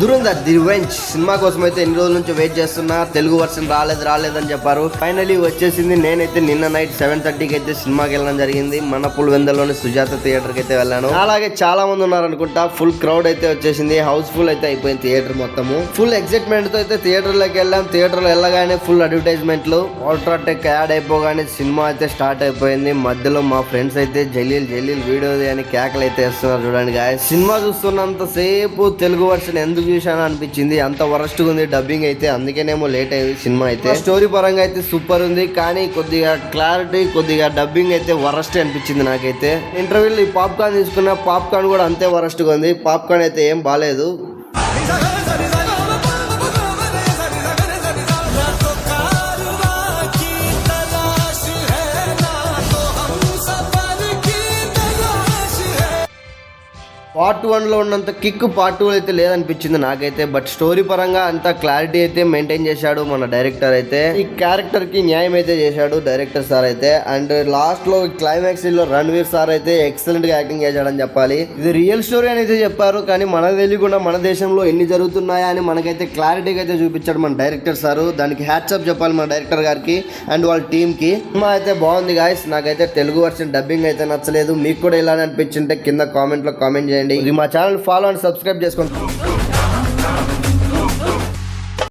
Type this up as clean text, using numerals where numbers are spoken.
Dhurandhar the revenge cinema కోసం అయితే ఎన్ని రోజుల నుంచి వెయిట్ చేస్తున్నా. తెలుగు వర్షన్ రాలేదని చెప్పారు. ఫైనలీ వచ్చేసింది. నేనైతే నిన్న నైట్ 7:30కి అయితే సినిమాకి వెళ్ళడం జరిగింది. మన పులివెందులోని సుజాత థియేటర్ కి అయితే వెళ్ళాను. అలాగే చాలా మంది ఉన్నారు అనుకుంటా. ఫుల్ క్రౌడ్ అయితే వచ్చేసింది. హౌస్ ఫుల్ అయితే అయిపోయింది థియేటర్ మొత్తము. ఫుల్ ఎక్సైట్మెంట్ తో అయితే థియేటర్ లోకి వెళ్ళాం. థియేటర్ లో వెళ్ళగానే ఫుల్ అడ్వర్టైజ్మెంట్లు, అల్ట్రాటెక్ యాడ్ అయిపోగానే సినిమా అయితే స్టార్ట్ అయిపోయింది. మధ్యలో మా ఫ్రెండ్స్ అయితే జలీల్ వీడియో అని కేకలు అయితే వేస్తున్నారు. చూడండి గాయస్, సినిమా చూస్తున్నంత సేపు తెలుగు వర్షన్ ఎందుకు చూసాను అనిపించింది. అంత వరస్ట్ గా ఉంది డబ్బింగ్ అయితే, అందుకేనేమో లేట్ అయింది సినిమా అయితే. స్టోరీ పరంగా అయితే సూపర్ ఉంది, కానీ కొద్దిగా క్లారిటీ, కొద్దిగా డబ్బింగ్ అయితే వరస్ట్ అనిపించింది నాకైతే. ఇంటర్వ్యూలో ఈ పాప్కార్న్ తీసుకున్న పాప్కార్న్ కూడా అంతే వరస్ట్ గా ఉంది. పాప్కార్న్ అయితే ఏం బాలేదు. పార్ట్ 1లో ఉన్నంత కిక్ పార్ట్ 2 అయితే లేదనిపించింది నాకైతే. బట్ స్టోరీ పరంగా అంత క్లారిటీ అయితే మెయింటైన్ చేశాడు మన డైరెక్టర్ అయితే. ఈ క్యారెక్టర్ కి న్యాయం అయితే చేశాడు డైరెక్టర్ సార్ అయితే. అండ్ లాస్ట్ లో క్లైమాక్స్ లో రణ్వీర్ సార్ అయితే ఎక్సలెంట్ గా యాక్టింగ్ చేశాడని చెప్పాలి. ఇది రియల్ స్టోరీ అని అయితే చెప్పారు, కానీ మనకు తెలియకుండా మన దేశంలో ఎన్ని జరుగుతున్నాయా అని మనకైతే క్లారిటీగా అయితే చూపించాడు మన డైరెక్టర్ సారు. దానికి హ్యాట్సప్ చెప్పాలి మన డైరెక్టర్ గారికి అండ్ వాళ్ళ టీమ్ కి. సినిమా అయితే బాగుంది గాయస్. నాకైతే తెలుగు వర్షన్ డబ్బింగ్ అయితే నచ్చలేదు. మీకు కూడా ఇలానే అనిపించింటే కింద కామెంట్ లో కామెంట్ చేయండి. మా ఛానల్ ఫాలో అండ్ సబ్స్క్రైబ్ చేసుకోండి.